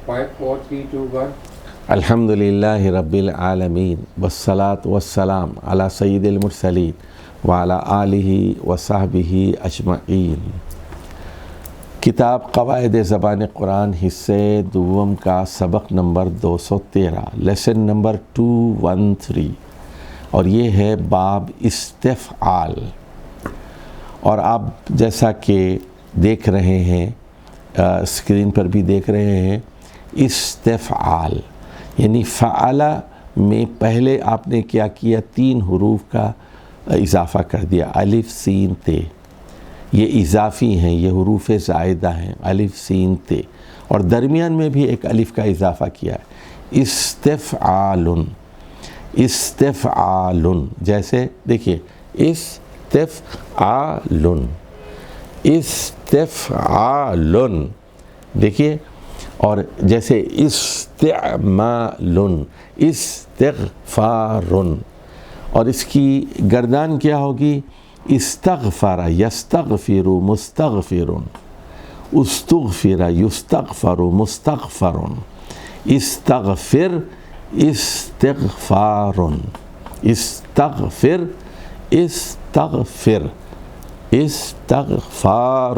5, 4, 3, 2, 1. الحمدللہ رب العالمین والصلاة والسلام علی سید المرسلین وعلی آلہ وصحبہ اجمعین۔ کتاب قواعد زبان قرآن حصے دوم کا سبق نمبر 213، لیسن نمبر 213، اور یہ ہے باب استفعال۔ اور آپ جیسا کہ دیکھ رہے ہیں، اسکرین پر بھی دیکھ رہے ہیں، استفعال یعنی فعل میں پہلے آپ نے کیا کیا، 3 حروف کا اضافہ کر دیا، الف سین تے، یہ اضافی ہیں، یہ حروف زائدہ ہیں، الف سین تے، اور درمیان میں بھی ایک الف کا اضافہ کیا ہے، استفعال، استفعال، جیسے دیکھیے استفعال، استفعال، دیکھیے، اور جیسے استعمال، استغفار، اور اس کی گردان کیا ہوگی، استغفر یستغفر مستغفر، استغفر یستغفر مستغفر، استغفر استغفار، استغفر استغفر استغفار۔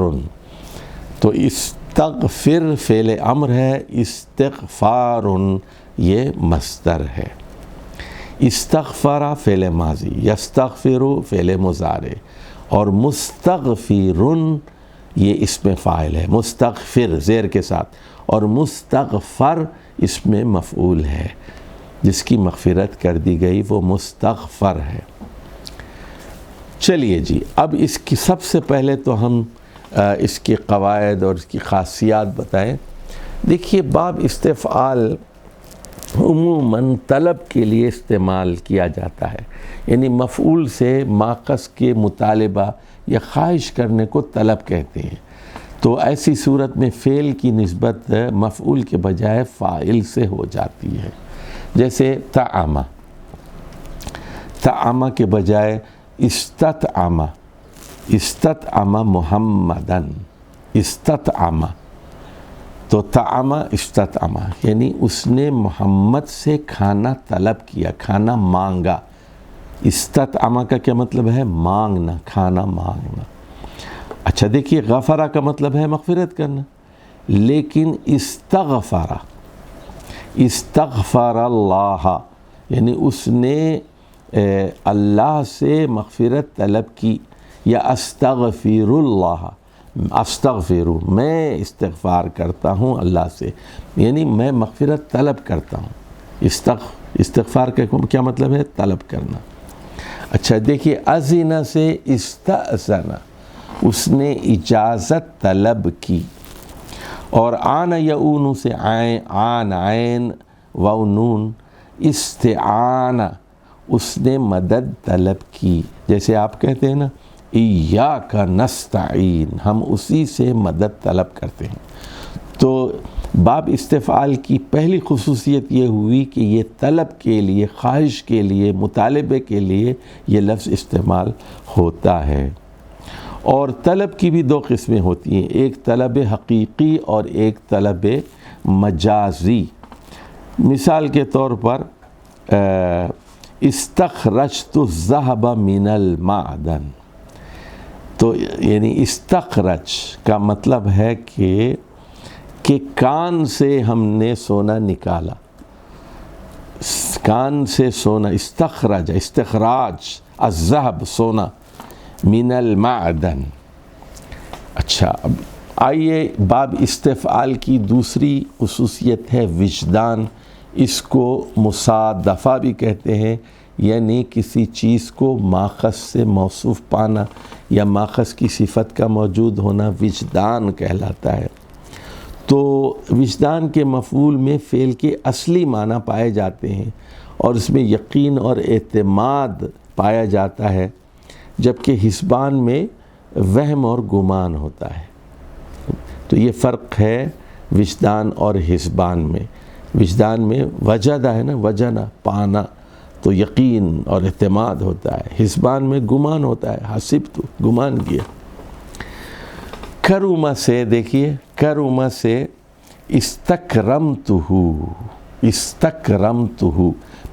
تو استغفر فعل امر ہے، استغفار یہ مصدر ہے، استغفر فعل ماضی، یستغفر فعل مضارع، اور مستغفر یہ اسم فاعل ہے، مستغفر زیر کے ساتھ، اور مستغفر اس میں مفعول ہے، جس کی مغفرت کر دی گئی وہ مستغفر ہے۔ چلیے جی، اب اس کی سب سے پہلے تو ہم اس کے قواعد اور اس کی خاصیات بتائیں۔ دیکھیے، باب استفعال عموماً طلب کے لیے استعمال کیا جاتا ہے، یعنی مفعول سے ماخذ کے مطالبہ یا خواہش کرنے کو طلب کہتے ہیں۔ تو ایسی صورت میں فعل کی نسبت مفعول کے بجائے فاعل سے ہو جاتی ہے، جیسے طعم، طعم کے بجائے استطعم، استطعم محمدن، استطعم، تو طعم استطعم یعنی اس نے محمد سے کھانا طلب کیا، کھانا مانگا۔ استطعم کا کیا مطلب ہے؟ مانگنا، کھانا مانگنا۔ اچھا دیکھیے، غفرہ کا مطلب ہے مغفرت کرنا، لیکن استغفر، استغفر اللہ یعنی اس نے اللہ سے مغفرت طلب کی، یا استغفر اللہ، استغفر میں استغفار کرتا ہوں اللہ سے، یعنی میں مغفرت طلب کرتا ہوں۔ استغفار کا کیا مطلب ہے؟ طلب کرنا۔ اچھا دیکھیے، اذن سے استأذن، اس نے اجازت طلب کی، اور آن یعون سے آن عین و نون، استعان، اس نے مدد طلب کی، جیسے آپ کہتے ہیں نا ایاک نستعین، ہم اسی سے مدد طلب کرتے ہیں۔ تو باب استفعال کی پہلی خصوصیت یہ ہوئی کہ یہ طلب کے لیے، خواہش کے لیے، مطالبے کے لیے یہ لفظ استعمال ہوتا ہے۔ اور طلب کی بھی 2 قسمیں ہوتی ہیں، ایک طلب حقیقی اور ایک طلب مجازی۔ مثال کے طور پر استخرجت الذهب من المعدن، تو یعنی استخرج کا مطلب ہے کہ کان سے ہم نے سونا نکالا، کان سے سونا، استخرج، استخراج، الذهب سونا، من المعدن۔ اچھا، اب آئیے، باب استفعال کی دوسری خصوصیت ہے وجدان۔ اس کو مصادفہ بھی کہتے ہیں، یعنی کسی چیز کو ماخذ سے موصوف پانا یا ماخذ کی صفت کا موجود ہونا وجدان کہلاتا ہے۔ تو وجدان کے مفعول میں فعل کے اصلی معنی پائے جاتے ہیں، اور اس میں یقین اور اعتماد پایا جاتا ہے، جبکہ حسبان میں وہم اور گمان ہوتا ہے۔ تو یہ فرق ہے وجدان اور حسبان میں۔ وجدان میں وجدہ ہے نا، وجنا، پانا، تو یقین اور اعتماد ہوتا ہے، حسبان میں گمان ہوتا ہے، حسب تو گمان کیا۔ کرما سے دیکھیے، کرما سے استکرمتہ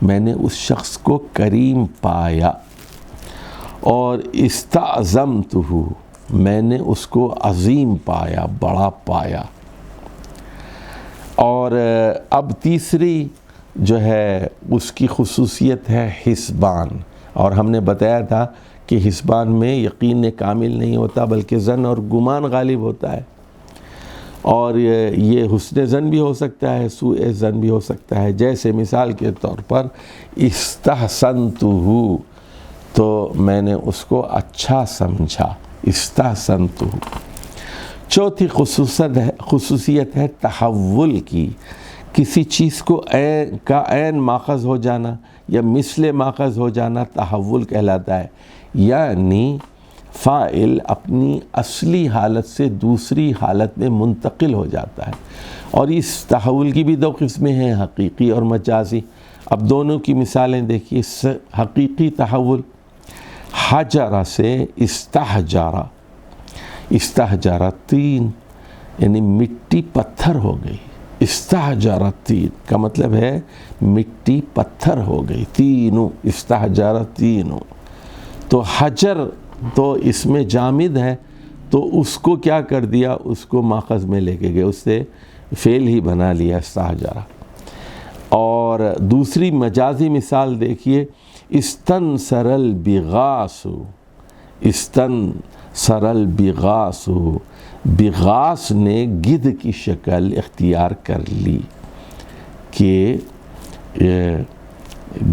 میں نے اس شخص کو کریم پایا، اور استعظمتہ میں نے اس کو عظیم پایا، بڑا پایا۔ اور اب تیسری جو ہے اس کی خصوصیت ہے حسبان، اور ہم نے بتایا تھا کہ حسبان میں یقین کامل نہیں ہوتا بلکہ ظن اور گمان غالب ہوتا ہے، اور یہ حسن ظن بھی ہو سکتا ہے، سوء ظن بھی ہو سکتا ہے۔ جیسے مثال کے طور پر استحسنتہ، تو میں نے اس کو اچھا سمجھا، استحسنتہ۔ چوتھی خصوصیت ہے تحول کی، کسی چیز کو کا عین ماخذ ہو جانا یا مثل ماخذ ہو جانا تحول کہلاتا ہے، یعنی فاعل اپنی اصلی حالت سے دوسری حالت میں منتقل ہو جاتا ہے۔ اور اس تحول کی بھی دو قسمیں ہیں، حقیقی اور مجازی۔ اب دونوں کی مثالیں دیکھیے۔ حقیقی تحول، حجرہ سے استحجرہ، استحجرہ طین، یعنی مٹی پتھر ہو گئی۔ استحجرہ طین کا مطلب ہے مٹی پتھر ہو گئی، تینوں، استحجرہ تینوں۔ تو حجر تو اس میں جامد ہے، تو اس کو کیا کر دیا، اس کو ماخذ میں لے کے گئے، اس سے فعل ہی بنا لیا استحجرہ۔ اور دوسری مجازی مثال دیکھیے، استنصر البغاث، استنصر البغاث، بغاث نے گدھ کی شکل اختیار کر لی، کہ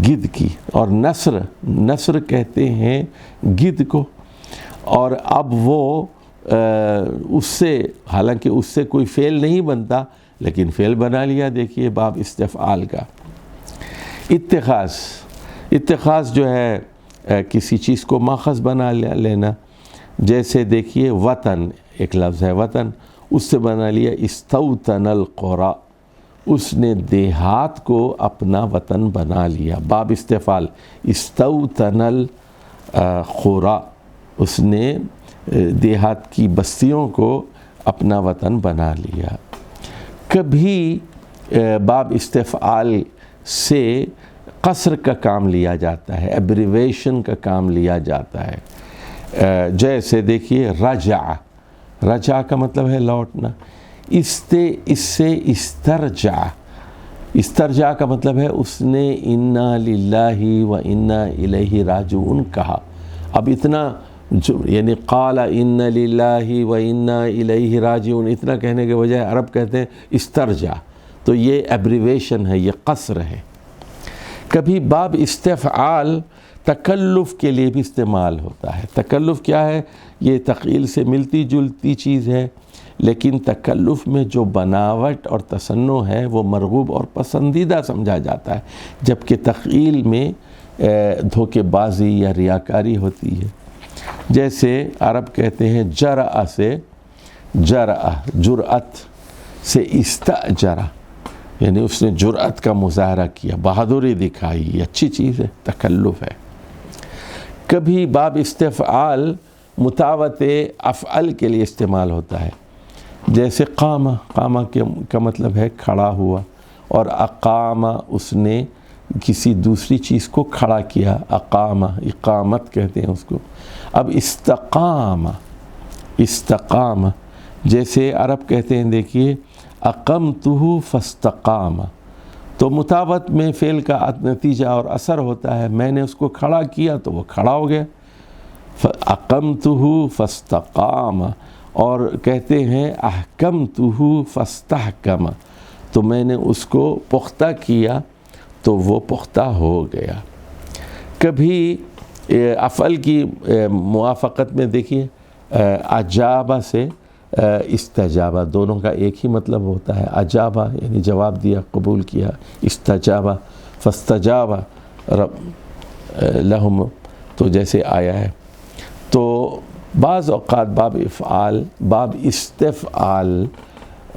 گدھ کی، اور نصر کہتے ہیں گدھ کو۔ اور اب وہ اس سے، حالانکہ اس سے کوئی فعل نہیں بنتا لیکن فعل بنا لیا۔ دیکھیے باب استفعال کا۔ اتخاذ جو ہے کسی چیز کو ماخذ بنا لینا، جیسے دیکھیے وطن، ایک لفظ ہے وطن، اس سے بنا لیا استوطن القرى، اس نے دیہات کو اپنا وطن بنا لیا۔ باب استفعال، استوطن القرى، اس نے دیہات کی بستیوں کو اپنا وطن بنا لیا۔ کبھی باب استفعال سے قصر کا کام لیا جاتا ہے، ایبریویشن کا کام لیا جاتا ہے۔ جیسے دیکھیے رجع، رجع کا مطلب ہے لوٹنا۔ اس سے استرجع کا مطلب ہے اس نے انا للہ و انا الیہ راجعون کہا۔ اب اتنا یعنی قال ان للہ و انا الیہ راجعون، اتنا کہنے کے بجائے عرب کہتے ہیں استرجع، تو یہ ایبریویشن ہے، یہ قصر ہے۔ کبھی باب استفعال تکلف کے لیے بھی استعمال ہوتا ہے۔ تکلف کیا ہے؟ یہ تقیل سے ملتی جلتی چیز ہے، لیکن تکلف میں جو بناوٹ اور تصنع ہے وہ مرغوب اور پسندیدہ سمجھا جاتا ہے، جبکہ تقیل میں دھوکے بازی یا ریاکاری ہوتی ہے۔ جیسے عرب کہتے ہیں جرأ سے، جرأت سے استأجرہ، یعنی اس نے جرأت کا مظاہرہ کیا، بہادری دکھائی، یہ اچھی چیز ہے، تکلف ہے۔ کبھی باب استفعال مطاوت افعل کے لیے استعمال ہوتا ہے، جیسے قامہ کا مطلب ہے کھڑا ہوا، اور اقامہ اس نے کسی دوسری چیز کو کھڑا کیا، اقامہ، اقامت کہتے ہیں اس کو۔ اب استقام، جیسے عرب کہتے ہیں دیکھیے اقمتہ فاستقام، تو مطابت میں فعل کا نتیجہ اور اثر ہوتا ہے، میں نے اس کو کھڑا کیا تو وہ کھڑا ہو گیا، اقمتہ فاستقام۔ اور کہتے ہیں احکمتہ فاستحکم، تو میں نے اس کو پختہ کیا تو وہ پختہ ہو گیا۔ کبھی افعل کی موافقت میں دیکھیے اجابہ سے استجابہ، دونوں کا ایک ہی مطلب ہوتا ہے۔ اجابہ یعنی جواب دیا، قبول کیا، استجابہ فاستجابہ لہم، تو جیسے آیا ہے۔ تو بعض اوقات باب استفعال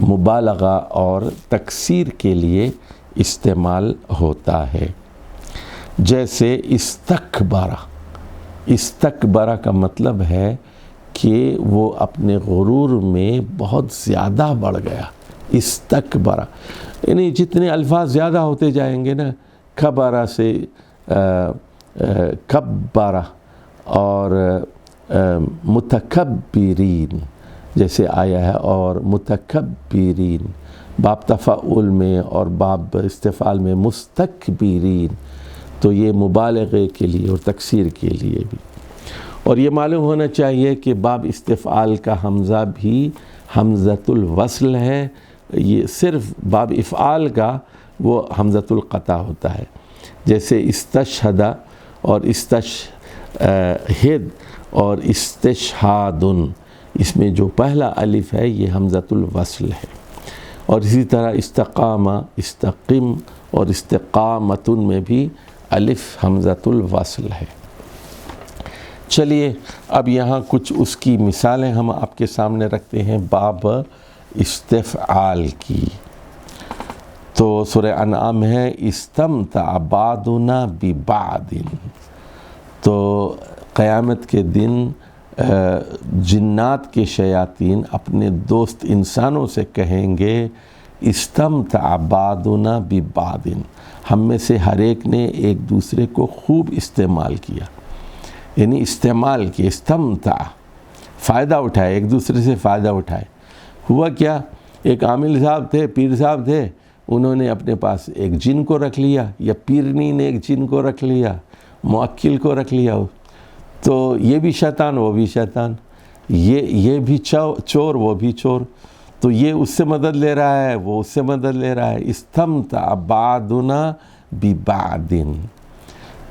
مبالغہ اور تکثیر کے لیے استعمال ہوتا ہے، جیسے استکبرہ کا مطلب ہے کہ وہ اپنے غرور میں بہت زیادہ بڑھ گیا، استکبر، یعنی جتنے الفاظ زیادہ ہوتے جائیں گے نا، کبرہ سے کبرہ اور متکبرین جیسے آیا ہے، اور متکبرین باب تفعول میں اور باب استفعال میں مستکبرین، تو یہ مبالغے کے لیے اور تکسیر کے لیے بھی۔ اور یہ معلوم ہونا چاہیے کہ باب استفعال کا حمزہ بھی حمزۃ الوصل ہے، یہ صرف باب افعال کا وہ حمزۃ القطع ہوتا ہے، جیسے استشہد اور استشہد اور استشہاد، اس میں جو پہلا الف ہے یہ حمزۃ الوصل ہے۔ اور اسی طرح استقامہ، استقم اور استقامتن میں بھی الف حمزۃ الوصل ہے۔ چلیے اب یہاں کچھ اس کی مثالیں ہم آپ کے سامنے رکھتے ہیں باب استفعال کی۔ تو سورہ انعام ہے استمتع بعضنا ببعض، تو قیامت کے دن جنات کے شیاطین اپنے دوست انسانوں سے کہیں گے استمتع بعضنا ببعض، ہم میں سے ہر ایک نے ایک دوسرے کو خوب استعمال کیا، یعنی استعمال کیا، استمتع فائدہ اٹھائے، ایک دوسرے سے فائدہ اٹھائے۔ ہوا کیا، ایک عامل صاحب تھے، پیر صاحب تھے، انہوں نے اپنے پاس ایک جن کو رکھ لیا، یا پیرنی نے ایک جن کو رکھ لیا، موکل کو رکھ لیا، تو یہ بھی شیطان وہ بھی شیطان، یہ بھی چور وہ بھی چور، تو یہ اس سے مدد لے رہا ہے وہ اس سے مدد لے رہا ہے۔ استمتع بعضنا ببعض،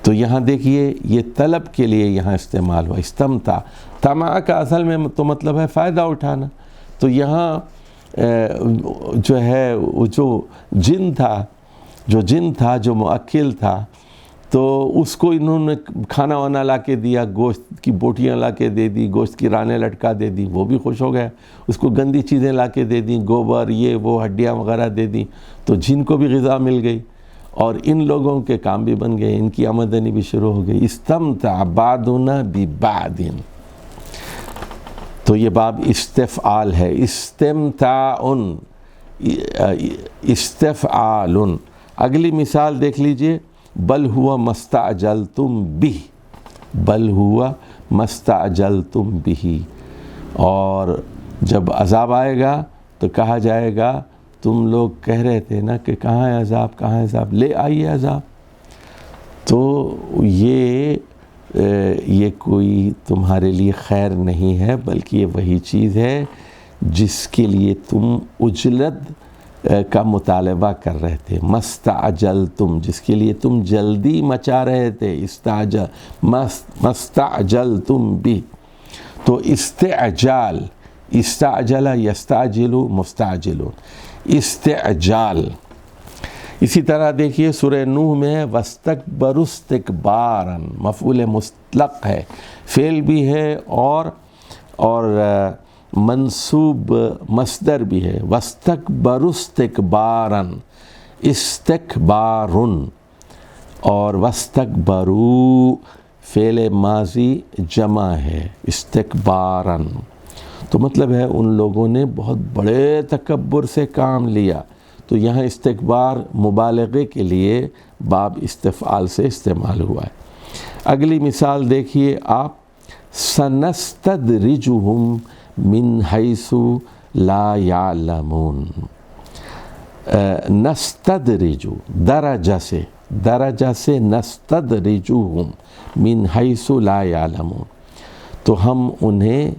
تو یہاں دیکھیے یہ طلب کے لیے یہاں استعمال ہوا، استمتع، طمع کا اصل میں تو مطلب ہے فائدہ اٹھانا، تو یہاں جو ہے جو جن تھا جو موکل تھا، تو اس کو انہوں نے کھانا وانا لا کے دیا، گوشت کی بوٹیاں لا کے دے دی، گوشت کی رانیں لٹکا دے دی، وہ بھی خوش ہو گیا، اس کو گندی چیزیں لا کے دے دیں، گوبر یہ وہ ہڈیاں وغیرہ دے دیں، تو جن کو بھی غذا مل گئی اور ان لوگوں کے کام بھی بن گئے، ان کی آمدنی بھی شروع ہو گئی۔ استمتع بعضنا ببعض، تو یہ باب استفعال ہے، استفعال۔ اگلی مثال دیکھ لیجئے، بل ہوا مستعجلتم بہ، بل ہوا مستعجلتم بہ، اور جب عذاب آئے گا تو کہا جائے گا تم لوگ کہہ رہے تھے نا کہ کہاں ہے عذاب، کہاں ہے عذاب، لے آئیے عذاب، تو یہ کوئی تمہارے لیے خیر نہیں ہے، بلکہ یہ وہی چیز ہے جس کے لیے تم اجلت کا مطالبہ کر رہے تھے، مستعجلتم، جس کے لیے تم جلدی مچا رہے تھے، مستعجلتم بھی، تو استعجال، استعجل یستعجل مستعجلون، استعجال۔ اسی طرح دیکھیے سورہ نوح میں ہے وَاسْتَكْبَرُوا اسْتِكْبَارًا، مفعول مطلق ہے، فعل بھی ہے اور منصوب مصدر بھی ہے، وَاسْتَكْبَرُوا اسْتِكْبَارًا، استکبارٌ، اور وَاسْتَكْبَرُوا فعل ماضی جمع ہے، استکباراً، تو مطلب ہے ان لوگوں نے بہت بڑے تکبر سے کام لیا، تو یہاں استکبار مبالغے کے لیے باب استفعال سے استعمال ہوا ہے۔ اگلی مثال دیکھیے آپ، سنستدرجہم من حیث لا یعلمون، نستدرج درجہ سے نستدرجہم من حیث لا یعلمون، تو ہم انہیں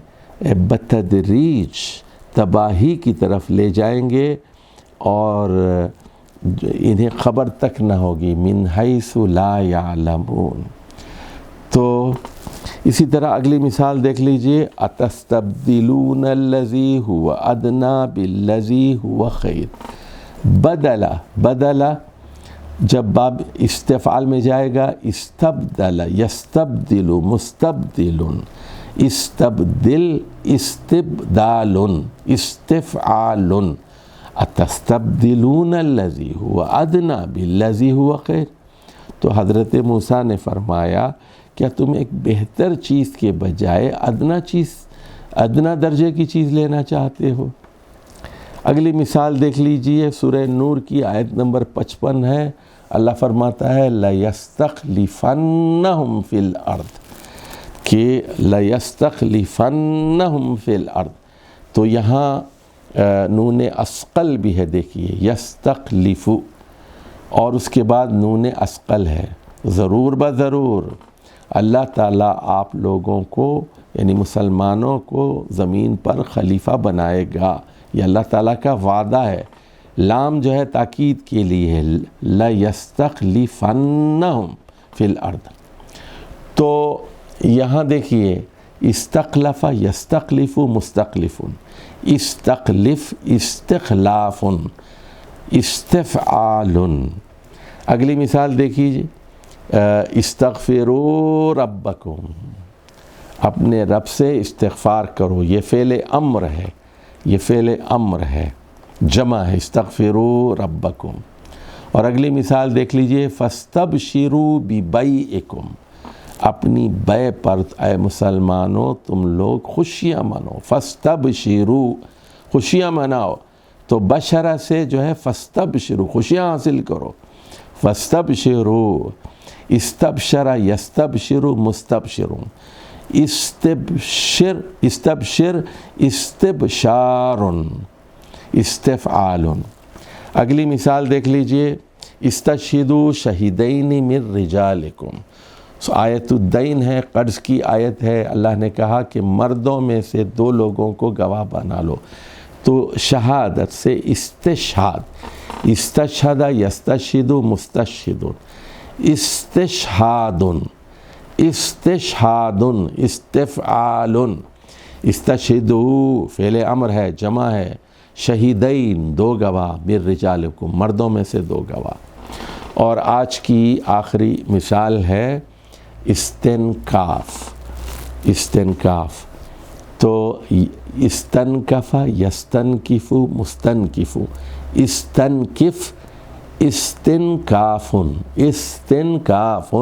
بتدریج تباہی کی طرف لے جائیں گے اور انہیں خبر تک نہ ہوگی، من حیث لا یعلمون۔ تو اسی طرح اگلی مثال دیکھ لیجئے، اتستبدلون الذی هو ادنی بالذی هو خیر، بدل جب باب استفعال میں جائے گا، استبدل یستبدل مستبدل، استبدل استبدال استفعال، اتستبدلون الذی هو ادنی بالذی هو خیر، تو حضرت موسیٰ نے فرمایا کیا تم ایک بہتر چیز کے بجائے ادنا درجے کی چیز لینا چاہتے ہو؟ اگلی مثال دیکھ لیجئے، سورہ نور کی آیت نمبر 55 ہے، اللہ فرماتا ہے لَيَسْتَخْلِفَنَّهُمْ فِي الْأَرْضِ، کہ لَيَسْتَخْلِفَنَّهُمْ فِي الْأَرْضِ، تو یہاں نون اثقل بھی ہے، دیکھیے یستخلف، اور اس کے بعد نون اثقل ہے، ضرور بضرور اللہ تعالیٰ آپ لوگوں کو یعنی مسلمانوں کو زمین پر خلیفہ بنائے گا، یہ اللہ تعالیٰ کا وعدہ ہے۔ لام جو ہے تاکید کے لیے ہے، لَيَسْتَخْلِفَنَّهُمْ فِي الْأَرْضِ۔ تو یہاں دیکھیے استخلف یستخلف مستخلف، استخلف استخلاف استفعال۔ اگلی مثال دیکھیے، استغفروا ربکم، اپنے رب سے استغفار کرو، یہ فعل امر ہے، یہ فعل امر ہے، جمع ہے، استغفروا ربکم۔ اور اگلی مثال دیکھ لیجئے، فاستبشروا ببیعکم، اپنی بیع پر اے مسلمانوں تم لوگ خوشیاں منو، فاستبشروا خوشیاں مناؤ، تو بشرہ سے جو ہے فاستبشروا خوشیاں حاصل کرو، فاستبشروا، استبشر یستبشر مستبشر، استبشر استبشر استبشار استفعال۔ اگلی مثال دیکھ لیجئے، استشہدوا شہیدین من رجالکم، آیت الدین ہے، قرض کی آیت ہے، اللہ نے کہا کہ مردوں میں سے 2 لوگوں کو گواہ بنا لو، تو شہادت سے استشہاد، استشہد یستشہد مستشہد، استشہاد استشہاد استفعال، استشہدوا فعل امر ہے، جمع ہے، شہیدین 2 گواہ، من رجالکم مردوں میں سے 2 گواہ۔ اور آج کی آخری مثال ہے استنکاف، استنکاف، تو استنکف یستنکف مستنکف، استنکف استنکاف استنکاف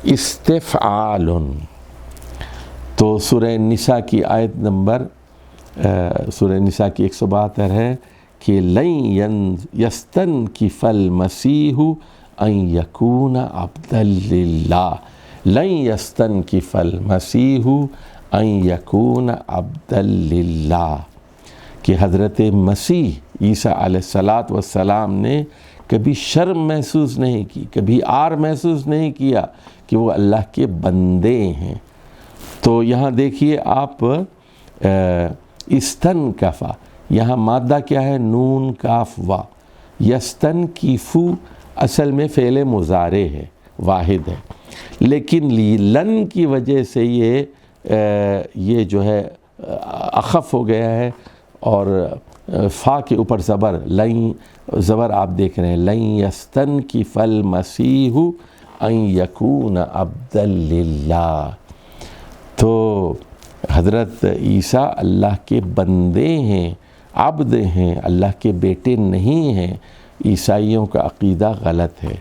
استفعال۔ تو سورہ نساء کی آیت نمبر سورہ نساء کی 172 ہے کہ لَن يَسْتَنْكِفَ الْمَسِيحُ أَن يَكُونَ عَبْدًا لِلَّهِ، لَن يَسْتَنْكِفَ الْمَسِيحُ أَن يَكُونَ عَبْدًا لِلَّهِ، کہ حضرت مسیح عیسیٰ علیہ السلام نے کبھی شرم محسوس نہیں کی، کبھی عار محسوس نہیں کیا کہ وہ اللہ کے بندے ہیں۔ تو یہاں دیکھیے آپ استنکفا، یہاں مادہ کیا ہے؟ نون کاف وا، یستنکفو اصل میں فعل مضارع ہے، واحد ہے، لیکن لن کی وجہ سے یہ جو ہے اخف ہو گیا ہے، اور فا کے اوپر زبر، لن زبر آپ دیکھ رہے ہیں، لن یستنکف المسیح ان یکون عبدا للہ، تو حضرت عیسیٰ اللہ کے بندے ہیں، عبد ہیں، اللہ کے بیٹے نہیں ہیں۔ عیسائیوں کا عقیدہ غلط ہے۔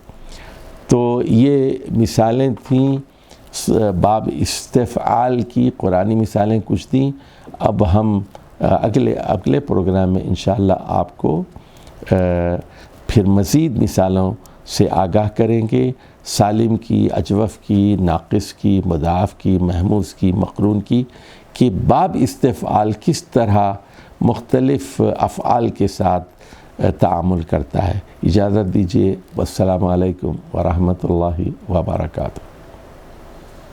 تو یہ مثالیں تھیں باب استفعال کی، قرآنی مثالیں کچھ تھیں۔ اب ہم اگلے پروگرام میں انشاءاللہ آپ کو پھر مزید مثالوں سے آگاہ کریں گے، سالم کی، اجوف کی، ناقص کی، مضاعف کی، محموز کی، مقرون کی، کہ باب استفعال کس طرح مختلف افعال کے ساتھ تعامل کرتا ہے۔ اجازت دیجیے، والسلام علیکم ورحمۃ اللہ وبرکاتہ۔